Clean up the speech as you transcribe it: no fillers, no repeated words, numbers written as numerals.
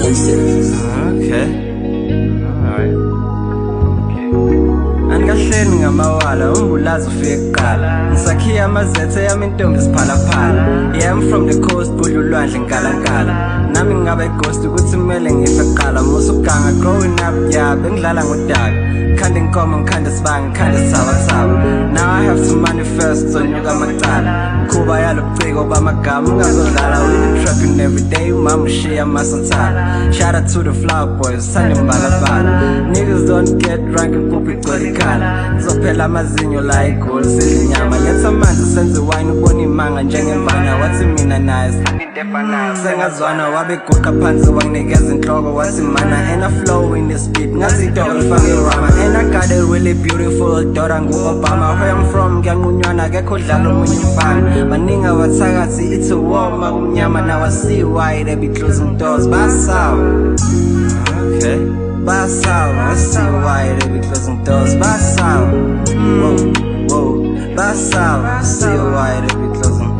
exclusive. Okay. Alright. Okay. Angahleli ngamawala umbulazi ufike kuqala ngisakhiya amazethe yami intombi siphalaphala. Yeah, I'm from the coast kudla ulwandle nkalankala nami ngabe ghost ukuthi kumele ngife kuqala musa uganga growing up yeah bengidlala ngodaka khanda inkomo ngikhanda sibanga ngikhanda sithabathaba. Now I have to manifest zonyuka amacala kuba yalobuciko bamagama ungazodlala with the trapping every day umama ushiya amasanthala. Shout out to the flower boys sande mbalabala niggas don't get drunk impuphu igcwele ikhala ngizophela amazinyo la igoli sidla inyama letha amanzi senze wine ubona imanga njengemvana wathi mina naye sithanda into efanayo sengazwana wabeguqa phansi wanginikeza inhloko wathi mana and I flow in this beat ngathi idolo lifake irama and I got a really beautiful daughter ngu-Obama. Where I'm from ngiyanqunywana kekho dlala omunye umfana baningi abathakathi it's a war makumnyama now I see why they be closing doors basawa. Okay. Basawa, I see why they be closing doors. Basawa, whoa, whoa. Basawa, I see why they be closing.